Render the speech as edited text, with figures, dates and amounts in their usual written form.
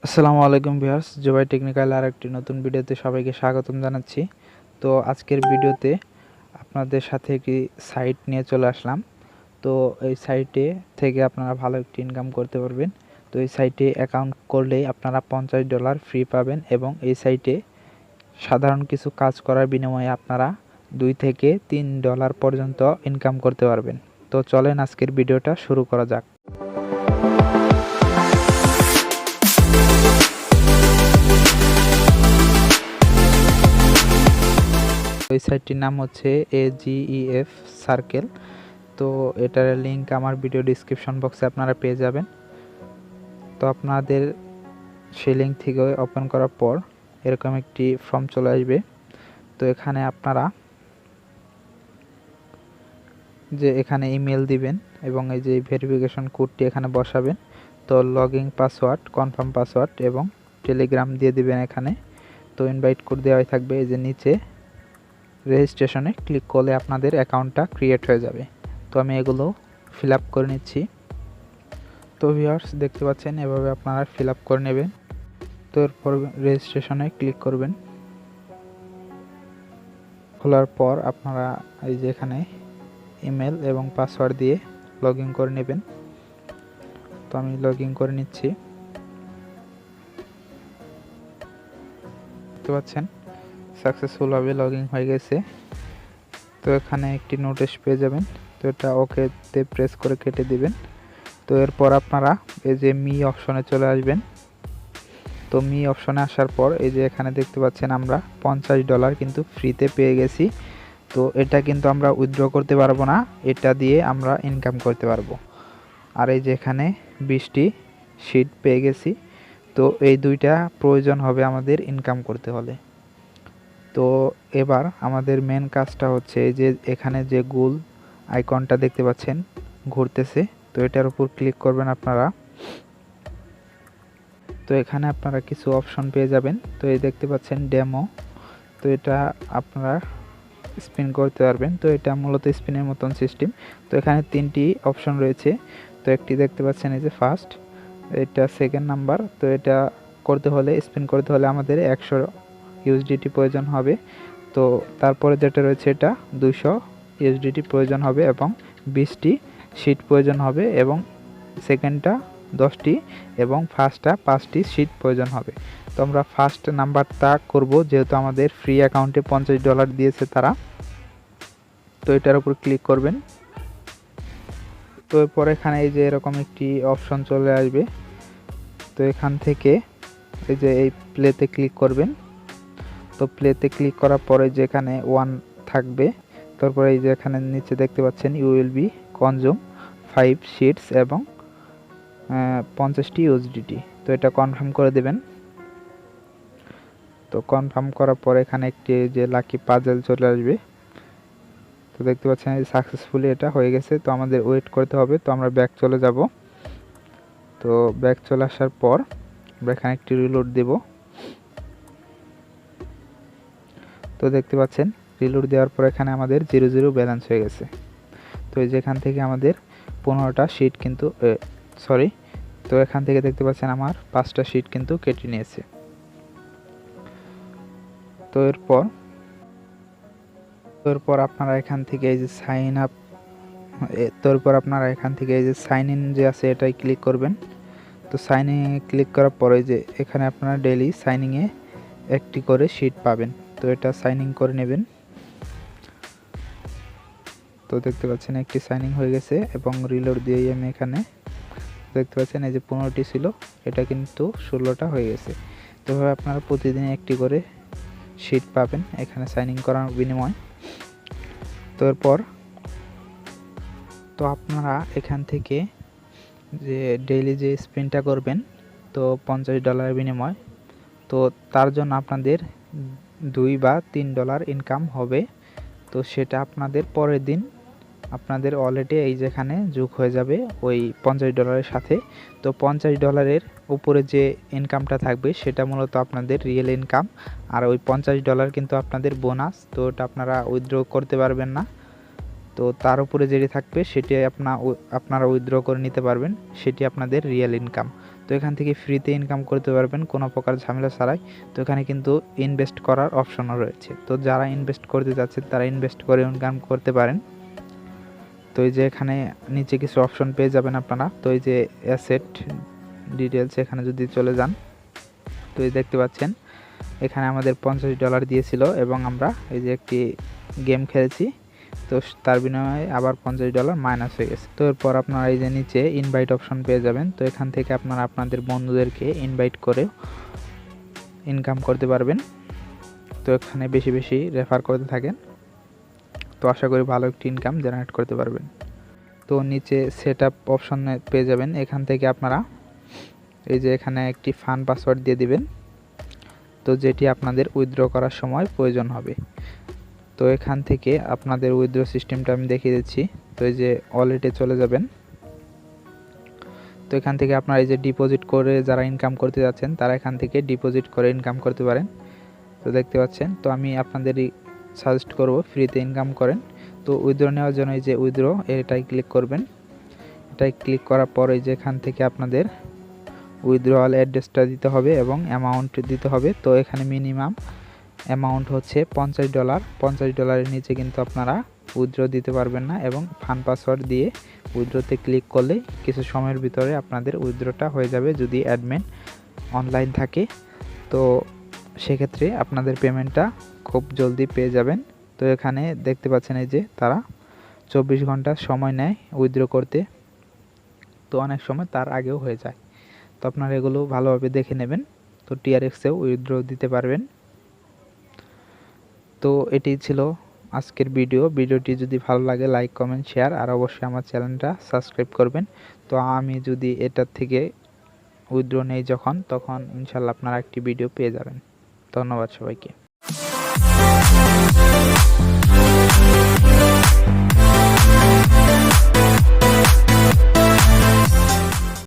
আসসালামু আলাইকুম ভিউয়ার্স, জুবাই টেকনিক্যাল আর একটি নতুন ভিডিওতে সবাইকে স্বাগতম জানাচ্ছি। তো আজকের ভিডিওতে আপনাদের সাথে একটি সাইট নিয়ে চলে আসলাম। তো এই সাইটে থেকে আপনারা ভালো একটি ইনকাম করতে পারবেন। তো এই সাইটে অ্যাকাউন্ট করলেই আপনারা $50 ফ্রি পাবেন এবং এই সাইটে সাধারণ কিছু কাজ করার বিনিময়ে আপনারা $2 থেকে $3 পর্যন্ত ইনকাম করতে পারবেন। তো চলেন আজকের ভিডিওটা শুরু করা যাক। ওই সাইটটির নাম হচ্ছে AGEF সার্কেল। তো এটার লিঙ্ক আমার ভিডিও ডিসক্রিপশন বক্সে আপনারা পেয়ে যাবেন। তো আপনাদের সেই লিঙ্ক থেকে ওপেন করার পর এরকম একটি ফর্ম চলে আসবে। তো এখানে আপনারা এখানে ইমেল দিবেন এবং এই যে ভেরিফিকেশন কোডটি এখানে বসাবেন। তো লগইন পাসওয়ার্ড, কনফার্ম পাসওয়ার্ড এবং টেলিগ্রাম দিয়ে দিবেন এখানে। তো ইনভাইট কোড দেওয়াই থাকবে। এই যে নিচে রেজিস্ট্রেশনে ক্লিক করলে আপনাদের অ্যাকাউন্টটা ক্রিয়েট হয়ে যাবে। তো আমি এগুলো ফিল আপ করে নিচ্ছি। তো ভিউয়ার্স দেখতে পাচ্ছেন, এভাবে আপনারা ফিল আপ করে নেবেন। তো এরপর রেজিস্ট্রেশনে ক্লিক করবেন। খোলার পর আপনারা এই যে এখানে ইমেল এবং পাসওয়ার্ড দিয়ে লগ ইন করে নেবেন। তো আমি লগ ইন করে নিচ্ছি। দেখতে পাচ্ছেন সাকসেসফুলভাবে লগ ইন হয়ে গেছে। তো এখানে একটি নোটিশ পেয়ে যাবেন। তো এটা ওকেতে প্রেস করে কেটে দিবেন। তো এরপর আপনারা এই যে মি অপশনে চলে আসবেন। তো মি অপশনে আসার পর এই যে এখানে দেখতে পাচ্ছেন আমরা $50 কিন্তু ফ্রিতে পেয়ে গেছি। তো এটা কিন্তু আমরা উইথড্র করতে পারবো না, এটা দিয়ে আমরা ইনকাম করতে পারবো। আর এই যে এখানে 20টি শিট পেয়ে গেছি। তো এই দুইটা প্রয়োজন হবে আমাদের ইনকাম করতে হলে। তো এবার আমাদের মেন কাজটা হচ্ছে এই যে এখানে যে গোল আইকনটা দেখতে পাচ্ছেন ঘুরতেছে, তো এটার উপর ক্লিক করবেন আপনারা। তো এখানে আপনারা কিছু অপশন পেয়ে যাবেন। তো এই দেখতে পাচ্ছেন ডেমো। তো এটা আপনারা স্পিন করতে পারবেন। তো এটা মূলত স্পিনের মতন সিস্টেম। তো এখানে 3টি অপশন রয়েছে। তো একটি দেখতে পাচ্ছেন এই যে ফার্স্ট, এটা সেকেন্ড নাম্বার। তো এটা করতে হলে স্পিন করতে হলে আমাদের 100 USDT প্রয়োজন হবে। তো তারপরে যেটা রয়েছে এটা 200 USDT প্রয়োজন হবে এবং 20টি শিট প্রয়োজন হবে এবং সেকেন্ডটা 10টি এবং ফার্স্টটা 5টি শিট প্রয়োজন হবে। তো আমরা ফার্স্ট নাম্বারটা করব, যেহেতু আমাদের ফ্রি অ্যাকাউন্টে $50 দিয়েছে তারা। তো এটার উপর ক্লিক করবেন। তো এরপর এখানে এই যে এরকম একটি অপশন চলে আসবে। তো এখান থেকে এই যে এই প্লেতে ক্লিক করবেন। তো প্লেতে ক্লিক করার পরে যেখানে 1 থাকবে, তারপরে এই যে এখানে নিচে দেখতে পাচ্ছেন you will be consume 5 sheets এবং 50টি USDT। তো এটা কনফার্ম করে দেবেন। তো কনফার্ম করার পর এখানে একটি যে লাকি পাজেল চলে আসবে। তো দেখতে পাচ্ছেন সাকসেসফুলি এটা হয়ে গেছে। তো আমাদের ওয়েট করতে হবে। তো আমরা ব্যাক চলে যাব। তো ব্যাক চলে আসার পর আমরা এখানে একটি রিলোড দেব। তো দেখতে পাচ্ছেন রিলোড দেওয়ার পর এখানে আমাদের 0 ব্যালেন্স হয়ে গেছে। তো এই যে এখান থেকে আমাদের 15টা শিট কিন্তু তো এখান থেকে দেখতে পাচ্ছেন আমার 5টা শিট কিন্তু কেটে নিয়েছে। তো এরপর আপনারা এখান থেকে এই যে সাইন ইন যে আছে এটাই ক্লিক করবেন। তো সাইন ইন ক্লিক করার পরে যে এখানে আপনারা ডেইলি সাইনিংয়ে একটি করে শিট পাবেন। তো এটা সাইন ইন করে নেবেন। তো দেখতে পাচ্ছেন একটি সাইনিং হয়ে গেছে এবং রিলোড দিয়েই আমি এখানে দেখতে পাচ্ছেন এই যে 15টি ছিল, এটা কিন্তু 16টা হয়ে গেছে। তো এভাবে আপনারা প্রতিদিন একটি করে শিট পাবেন এখানে সাইনিং করার বিনিময়। তো এরপর তো আপনারা এখান থেকে যে ডেইলি যে স্পিনটা করবেন, তো $50 বিনিময়, তো তার জন্য আপনাদের $2 বা $3 ইনকাম হবে। তো সেটা আপনাদের পরের দিন আপনাদের ওয়ালেটে এই যেখানে যোগ হয়ে যাবে ওই $50 সাথে। তো $50 উপরে যে ইনকামটা থাকবে সেটা মূলত আপনাদের রিয়েল ইনকাম। আর ওই $50 কিন্তু আপনাদের বোনাস। তো ওটা আপনারা উইথড্র করতে পারবেন না। তো তার উপরে যেটি থাকবে সেটি আপনারা উইথড্র করে নিতে পারবেন, সেটি আপনাদের রিয়েল ইনকাম। তো এখান থেকে ফ্রিতে ইনকাম করতে পারবেন কোনো প্রকার ঝামেলা ছাড়াই। তো এখানে কিন্তু ইনভেস্ট করার অপশনও রয়েছে। তো যারা ইনভেস্ট করতে যাচ্ছেন তারা ইনভেস্ট করে ইনকাম করতে পারেন। তো এই যে এখানে নিচে কিছু অপশন পেয়ে যাবেন আপনারা। তো এই যে অ্যাসেট ডিটেলস এখানে যদি চলে যান, তো এই দেখতে পাচ্ছেন এখানে আমাদের $50 দিয়েছিল এবং আমরা এই যে একটি গেম খেলেছি, তো তার বিনিময়ে আবার $50 মাইনাস হয়ে গেছে। তো এরপর আপনারা এই যে নিচে ইনভাইট অপশন পেয়ে যাবেন। তো এখান থেকে আপনারা আপনাদের বন্ধুদেরকে ইনভাইট করে ইনকাম করতে পারবেন। তো এখানে বেশি বেশি রেফার করতে থাকেন, তো আশা করি ভালো একটি ইনকাম জেনারেট করতে পারবেন। তো নিচে সেট আপ অপশনে পেয়ে যাবেন। এখান থেকে আপনারা এই যে এখানে একটি ফান পাসওয়ার্ড দিয়ে দিবেন, তো যেটি আপনাদের উইথড্র করার সময় প্রয়োজন হবে। তো এখান থেকে আপনাদের উইথড্র সিস্টেমটা আমি দেখিয়ে দিচ্ছি। তো এই যে ওয়ালেটে চলে যাবেন। তো এখান থেকে আপনারা এই যে ডিপোজিট করে যারা ইনকাম করতে যাচ্ছেন তারা এখান থেকে ডিপোজিট করে ইনকাম করতে পারেন। তো দেখতে পাচ্ছেন, তো আমি আপনাদেরই সাজেস্ট করব ফ্রিতে ইনকাম করেন। তো উইথড্র নেওয়ার জন্য এই যে উইথড্র এটাই ক্লিক করবেন। এটাই ক্লিক করার পর এই যে এখান থেকে আপনাদের উইথড্রয়াল অ্যাড্রেসটা দিতে হবে এবং অ্যামাউন্ট দিতে হবে। তো এখানে মিনিমাম অ্যামাউন্ট হচ্ছে $50। $50 নিচে কিন্তু আপনারা উইথড্র দিতে পারবেন না এবং ফান পাসওয়ার্ড দিয়ে উইথড্রতে ক্লিক করলে কিছু সময়ের ভিতরে আপনাদের উইথড্রটা হয়ে যাবে যদি অ্যাডমিন অনলাইন থাকে। তো সেক্ষেত্রে আপনাদের পেমেন্টটা খুব জলদি পেয়ে যাবেন। তো এখানে দেখতে পাচ্ছেন এই যে তারা 24 ঘন্টা সময় নেয় উইথড্র করতে, তো অনেক সময় তার আগেও হয়ে যায়। তো আপনারা এগুলো ভালোভাবে দেখে নেবেন। তো TRX-এও উইথড্র দিতে পারবেন। তো এটি ছিল আজকের ভিডিওটি যদি ভালো লাগে লাইক কমেন্ট শেয়ার আর অবশ্যই আমার চ্যানেলটা সাবস্ক্রাইব করবেন। তো আমি যদি এটার থেকে উইথড্র নেই তখন ইনশাল্লাহ আপনারা একটি ভিডিও পেয়ে যাবেন। ধন্যবাদ সবাইকে।